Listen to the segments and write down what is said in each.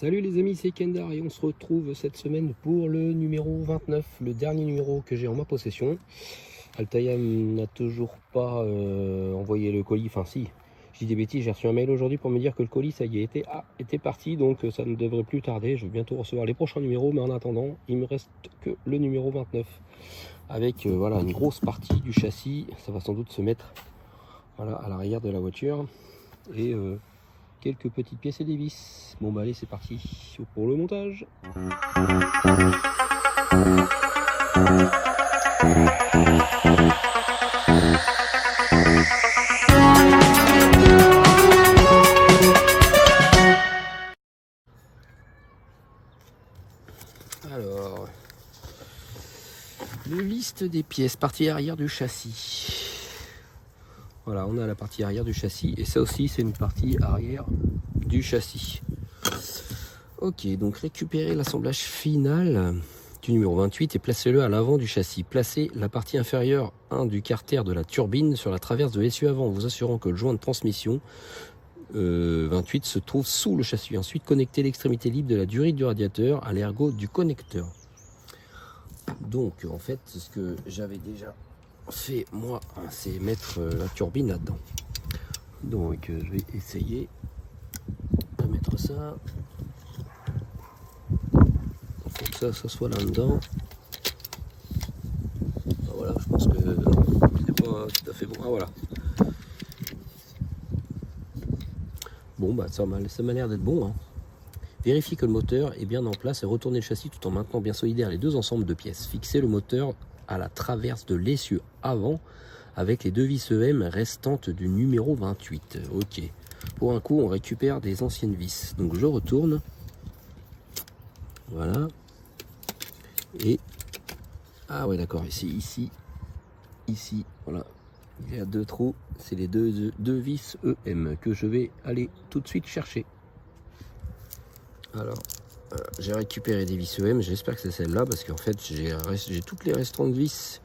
Salut les amis, c'est Kendar et on se retrouve cette semaine pour le numéro 29, le dernier numéro que j'ai en ma possession. Altaïa n'a toujours pas envoyé le colis, enfin si, je dis des bêtises, j'ai reçu un mail aujourd'hui pour me dire que le colis ça y est était parti, donc ça ne devrait plus tarder, je vais bientôt recevoir les prochains numéros, mais en attendant, il me reste que le numéro 29, avec voilà une grosse partie du châssis, ça va sans doute se mettre voilà, à l'arrière de la voiture, et quelques petites pièces et des vis. Bon bah allez, c'est parti pour le montage. Alors, le liste des pièces, partie arrière du châssis. Voilà, on a la partie arrière du châssis et ça aussi c'est une partie arrière du châssis. Ok, donc récupérez l'assemblage final du numéro 28 et placez-le à l'avant du châssis. Placez la partie inférieure 1 du carter de la turbine sur la traverse de l'essieu avant en vous assurant que le joint de transmission 28 se trouve sous le châssis. Ensuite, connectez l'extrémité libre de la durite du radiateur à l'ergot du connecteur. Donc, en fait, ce que j'avais déjà fait, moi, c'est mettre la turbine là-dedans. Donc, je vais essayer de mettre ça. Il faut que ça soit là-dedans. Voilà, je pense que c'est pas tout à fait bon. Ah, voilà. Bon, bah, ça m'a l'air d'être bon, hein. Vérifiez que le moteur est bien en place et retournez le châssis tout en maintenant bien solidaire les deux ensembles de pièces. Fixez le moteur à la traverse de l'essieu avant avec les deux vis EM restantes du numéro 28. Ok. Pour un coup, on récupère des anciennes vis. Donc je retourne. Voilà. Et... ah ouais, d'accord. Ici. Voilà. Il y a deux trous. C'est les deux vis EM que je vais aller tout de suite chercher. Alors, j'ai récupéré des vis EM, j'espère que c'est celle-là, parce qu'en fait, j'ai toutes les restantes vis,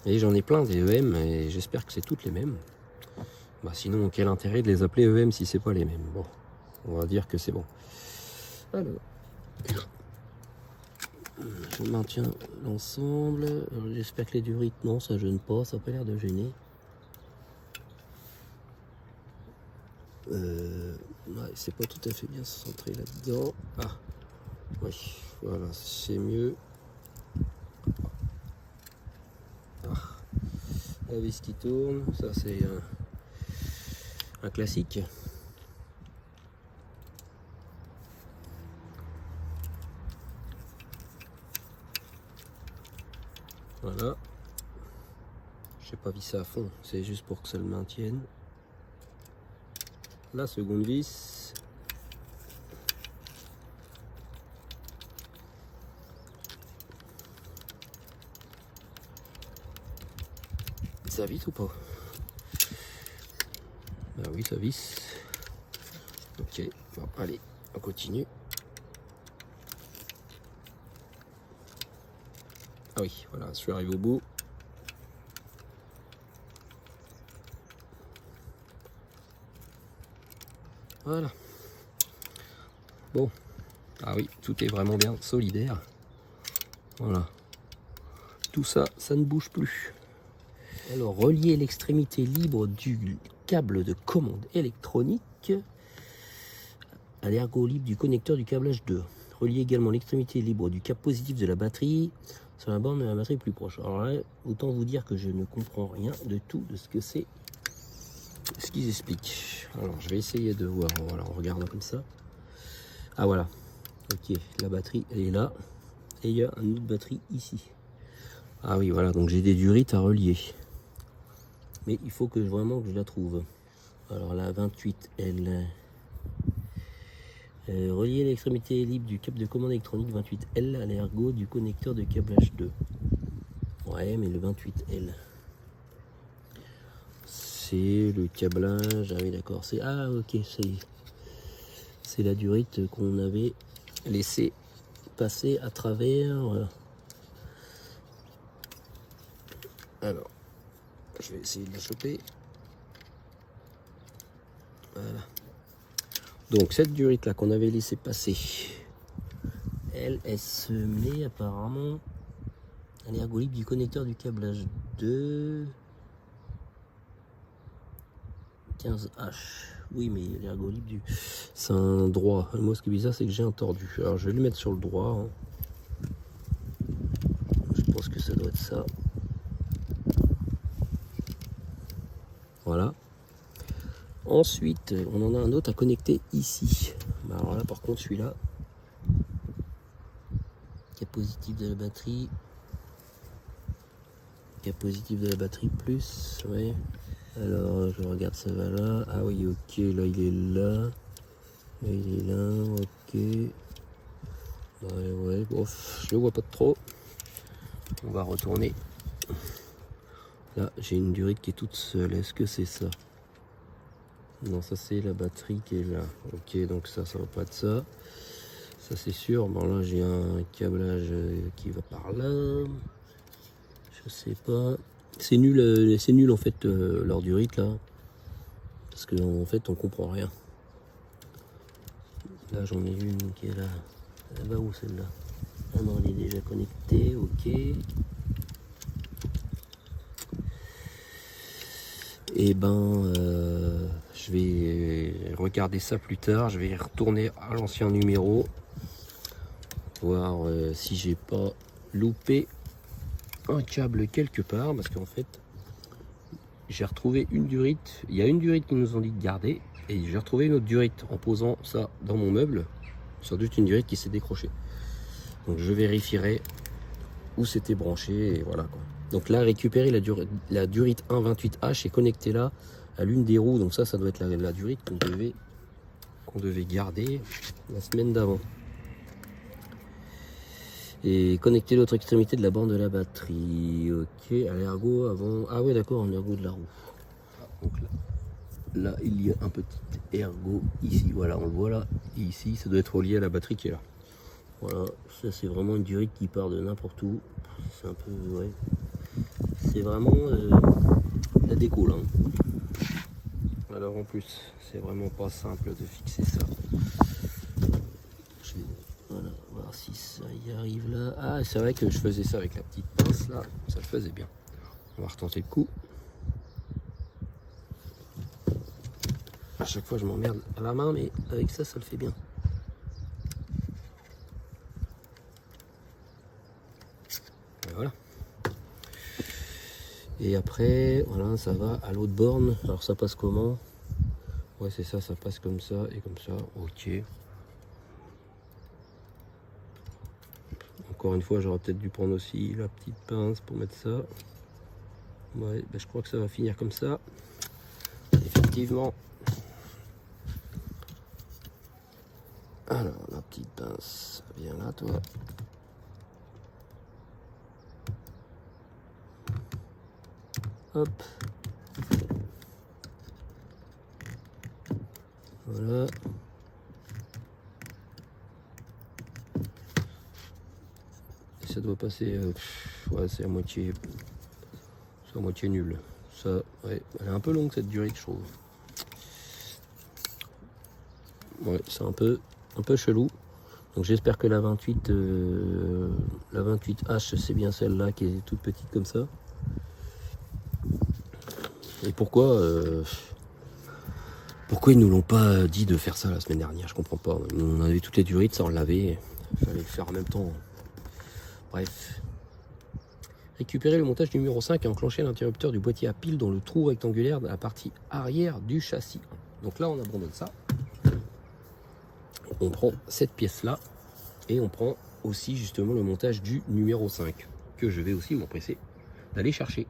et j'en ai plein des EM, et j'espère que c'est toutes les mêmes. Bah, sinon, quel intérêt de les appeler EM si c'est pas les mêmes? Bon, on va dire que c'est bon. Alors, je maintiens l'ensemble. J'espère que les durites, non, ça gêne pas, ça n'a pas l'air de gêner. Ouais, c'est pas tout à fait bien centré là-dedans. Ah, oui, voilà, c'est mieux. Ah, la vis qui tourne, ça c'est un classique. Voilà. Je n'ai pas vissé à fond, c'est juste pour que ça le maintienne. La seconde vis. Ça visse ou pas? Ah oui, ça visse. Ok, bon, allez, on continue. Ah oui, voilà, je suis arrivé au bout. Voilà. Bon. Ah oui, tout est vraiment bien solidaire. Voilà. Tout ça, ça ne bouge plus. Alors, relier l'extrémité libre du câble de commande électronique à l'ergot libre du connecteur du câblage 2. Relier également l'extrémité libre du câble positif de la batterie sur la borne de la batterie plus proche. Alors là, autant vous dire que je ne comprends rien de tout de ce que c'est, ce qu'ils expliquent. Alors, je vais essayer de voir. Voilà, on regarde comme ça. Ah voilà. Ok, la batterie, elle est là. Et il y a une autre batterie ici. Ah oui, voilà, donc j'ai des durites à relier. Mais il faut que vraiment que je la trouve. Alors la 28L. Relier l'extrémité libre du câble de commande électronique 28L à l'ergot du connecteur de câblage 2. Ouais, mais le 28L. C'est le câblage. Ah oui, d'accord. Ah, ok, c'est la durite qu'on avait laissé passer à travers. Voilà. Alors, je vais essayer de la choper. Voilà. Donc cette durite là qu'on avait laissé passer, elle se met apparemment à l'ergot libre du connecteur du câblage de 15H. Oui, mais l'ergot libre du... c'est un droit. Moi, ce qui est bizarre, c'est que j'ai un tordu. Alors, je vais le mettre sur le droit. Hein. Je pense que ça doit être ça. Voilà. Ensuite, on en a un autre à connecter ici. Alors là, par contre, celui-là, cap positif de la batterie. Cap positif de la batterie plus, ouais. Alors, je regarde, ça va là. Ah oui, ok, là, il est là. Là, il est là, ok. Ouais, bon, je le vois pas trop. On va retourner. Là, j'ai une durite qui est toute seule. Est-ce que c'est ça? Non, ça c'est la batterie qui est là. Ok, donc ça va pas être ça. Ça c'est sûr. Bon, là, j'ai un câblage qui va par là. Je sais pas. C'est nul en fait leur durite là. Parce qu'en fait, on comprend rien. Là, j'en ai une qui est là. Elle va où celle-là? Ah non, elle est déjà connectée, ok. Et ben, je vais regarder ça plus tard. Je vais retourner à l'ancien numéro. Voir si j'ai pas loupé un câble quelque part. Parce qu'en fait, j'ai retrouvé une durite. Il y a une durite qui nous ont dit de garder. Et j'ai retrouvé une autre durite en posant ça dans mon meuble. Sans doute une durite qui s'est décrochée. Donc je vérifierai où c'était branché et voilà quoi. Donc là, récupérer la durite 1.28H et connecter là à l'une des roues. Donc ça doit être la durite qu'on devait garder la semaine d'avant. Et connecter l'autre extrémité de la bande de la batterie. Ok, à l'ergot avant. Ah ouais, d'accord, un ergot de la roue. Donc là, il y a un petit ergot ici. Voilà, on le voit là. Et ici, ça doit être relié à la batterie qui est là. Voilà, ça c'est vraiment une durite qui part de n'importe où. C'est un peu, ouais. C'est vraiment la déco là. Alors en plus, c'est vraiment pas simple de fixer ça. Je vais voilà, voir si ça y arrive là. Ah, c'est vrai que je faisais ça avec la petite pince là. Ça le faisait bien. On va retenter le coup. À chaque fois, je m'emmerde à la main, mais avec ça, ça le fait bien. Et voilà. Et après, voilà, ça va à l'autre borne. Alors ça passe comment? Ouais, c'est ça, ça passe comme ça et comme ça. Ok. Encore une fois, j'aurais peut-être dû prendre aussi la petite pince pour mettre ça. Ouais, ben je crois que ça va finir comme ça. Effectivement. Alors, la petite pince, viens là, toi. Hop. Voilà. Et ça doit passer. Ouais, c'est à moitié. C'est à moitié nul. Ça, ouais, elle est un peu longue cette durée, je trouve. Ouais, c'est un peu chelou. Donc j'espère que la 28, la 28H, c'est bien celle-là qui est toute petite comme ça. Et pourquoi ils nous l'ont pas dit de faire ça la semaine dernière? Je comprends pas. On avait toutes les durites, ça on l'avait. Il fallait le faire en même temps. Bref. Récupérer le montage numéro 5 et enclencher l'interrupteur du boîtier à pile dans le trou rectangulaire de la partie arrière du châssis. Donc là on abandonne ça. On prend cette pièce là et on prend aussi justement le montage du numéro 5 que je vais aussi m'empresser d'aller chercher.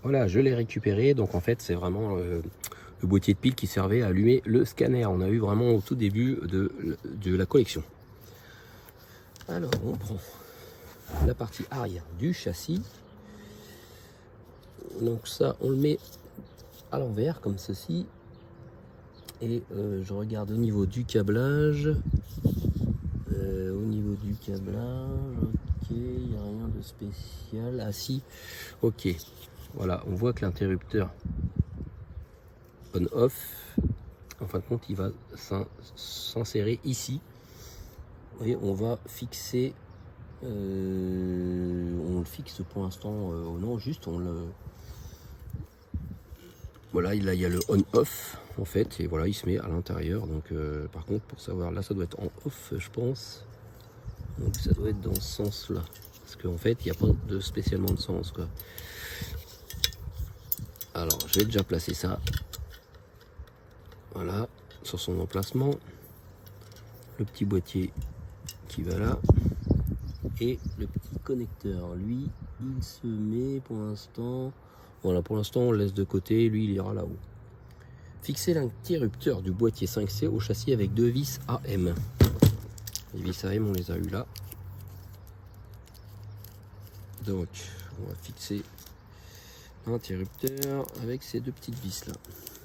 Voilà, je l'ai récupéré. Donc en fait c'est vraiment le boîtier de pile qui servait à allumer le scanner. On a eu vraiment au tout début de la collection. Alors on prend la partie arrière du châssis. Donc ça on le met à l'envers comme ceci. Et je regarde au niveau du câblage. Au niveau du câblage, ok, il n'y a rien de spécial. Ah si, ok. Voilà, on voit que l'interrupteur on-off En fin de compte, il va s'insérer ici. Et on va fixer, on le fixe pour l'instant, non, juste on le... Voilà, là il y a le on-off en fait, et voilà, il se met à l'intérieur. Donc par contre, pour savoir, là ça doit être en off, je pense. Donc ça doit être dans ce sens-là. Parce qu'en fait, il n'y a pas de spécialement de sens, quoi. Alors, je vais déjà placer ça. Voilà, sur son emplacement. Le petit boîtier qui va là. Et le petit connecteur, lui, il se met pour l'instant... Voilà, pour l'instant, on le laisse de côté. Lui, il ira là-haut. Fixer l'interrupteur du boîtier 5C au châssis avec 2 vis AM. Les vis AM, on les a eu là. Donc, on va fixer l'interrupteur avec ces 2 petites vis là.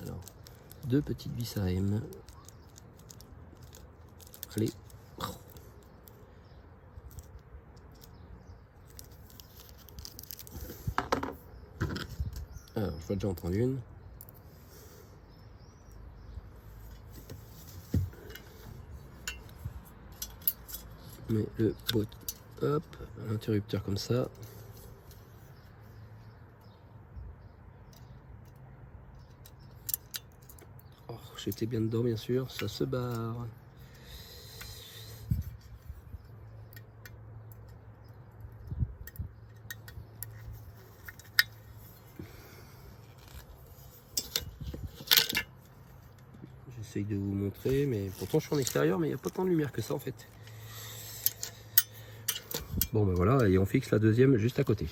Alors, 2 petites vis AM. Allez. Alors, je vais déjà en prendre une. Mais le bot, hop, l'interrupteur comme ça. Oh, j'étais bien dedans, bien sûr, ça se barre. J'essaye de vous montrer, mais pourtant je suis en extérieur, mais il n'y a pas tant de lumière que ça en fait. Bon ben voilà, et on fixe la deuxième juste à côté.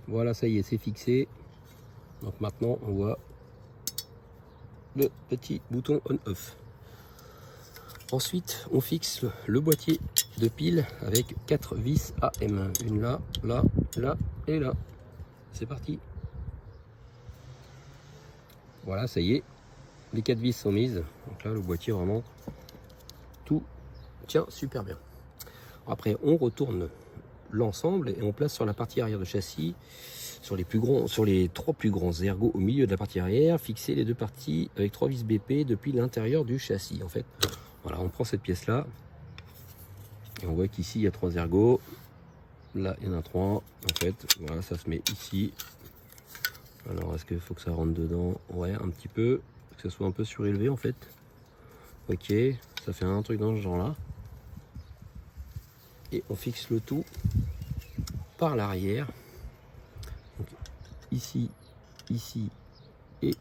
Voilà, ça y est, c'est fixé. Donc maintenant on voit le petit bouton on-off. Ensuite on fixe le boîtier de pile avec 4 vis AM. Une là, là, là et là. C'est parti. Voilà, ça y est, les 4 vis sont mises. Donc là le boîtier vraiment tout tient super bien. Après on retourne l'ensemble et on place sur la partie arrière de châssis, sur les 3 plus grands ergots au milieu de la partie arrière, fixer les 2 parties avec 3 vis BP depuis l'intérieur du châssis. En fait, voilà, on prend cette pièce là et on voit qu'ici il y a 3 ergots, là il y en a 3. En fait, voilà, ça se met ici. Alors est-ce qu'il faut que ça rentre dedans? Ouais, un petit peu, que ça soit un peu surélevé en fait. Ok, ça fait un truc dans ce genre là. Et on fixe le tout par l'arrière. Ici, ici et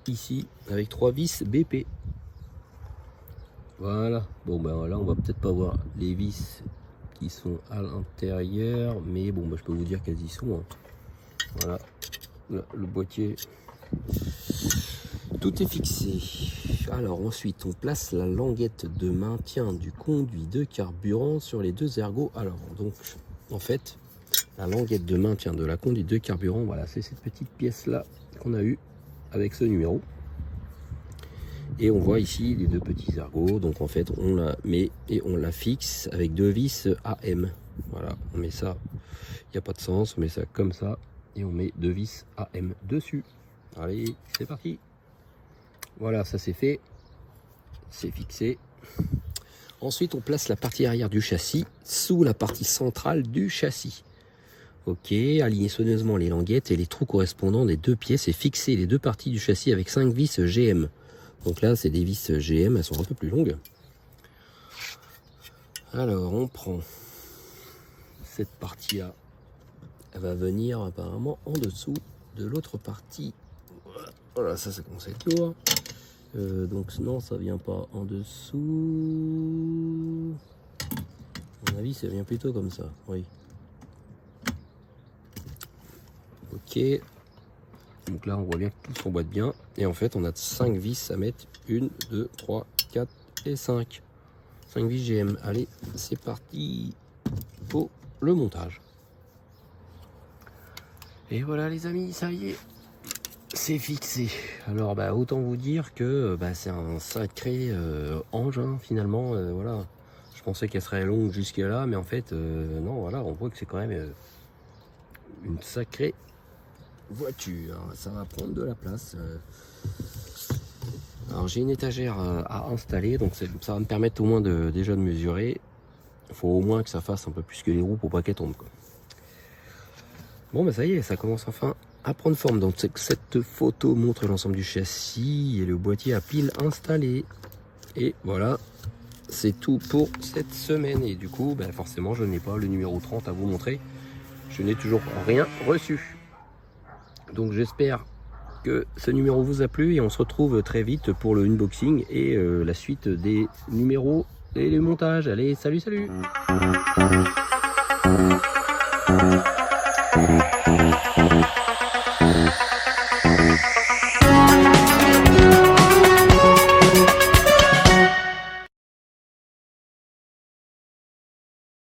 ici avec 3 vis BP. Voilà. Bon ben là on va peut-être pas voir les vis qui sont à l'intérieur, mais bon ben, je peux vous dire qu'elles y sont. Hein. Voilà. Là, le boîtier. Tout est fixé. Alors ensuite on place la languette de maintien du conduit de carburant sur les 2 ergots. Alors donc en fait la languette de maintien de la conduite de carburant, voilà, c'est cette petite pièce là qu'on a eu avec ce numéro. Et on voit ici les 2 petits ergots. Donc en fait on la met et on la fixe avec 2 vis AM. Voilà, on met ça, il n'y a pas de sens, on met ça comme ça et on met 2 vis AM dessus. Allez, c'est parti. Voilà, ça c'est fait, c'est fixé. Ensuite on place la partie arrière du châssis sous la partie centrale du châssis. Ok, aligner soigneusement les languettes et les trous correspondants des 2 pièces et fixer les 2 parties du châssis avec 5 vis GM. Donc là c'est des vis GM, elles sont un peu plus longues. Alors on prend cette partie là, elle va venir apparemment en dessous de l'autre partie. Voilà, ça commence à être lourd. Donc non, ça vient pas en dessous. À mon avis, ça vient plutôt comme ça. Oui. Ok. Donc là, on voit bien que tout s'emboîte bien. Et en fait, on a 5 vis à mettre. 1, 2, 3, 4 et 5. 5 vis GM. Allez, c'est parti pour le montage. Et voilà les amis, ça y est. C'est fixé. Alors bah autant vous dire que bah, c'est un sacré engin finalement. Voilà. Je pensais qu'elle serait longue jusque là, mais en fait non, voilà, on voit que c'est quand même une sacrée voiture. Ça va prendre de la place. Alors j'ai une étagère à installer, donc ça va me permettre au moins déjà de mesurer. Il faut au moins que ça fasse un peu plus que les roues pour pas qu'elles tombent, quoi. Bon bah ça y est, ça commence enfin à prendre forme. Donc cette photo montre l'ensemble du châssis et le boîtier à pile installé. Et voilà, c'est tout pour cette semaine. Et du coup, bah forcément, je n'ai pas le numéro 30 à vous montrer. Je n'ai toujours rien reçu. Donc j'espère que ce numéro vous a plu et on se retrouve très vite pour le unboxing et la suite des numéros et les montages. Allez, salut, salut!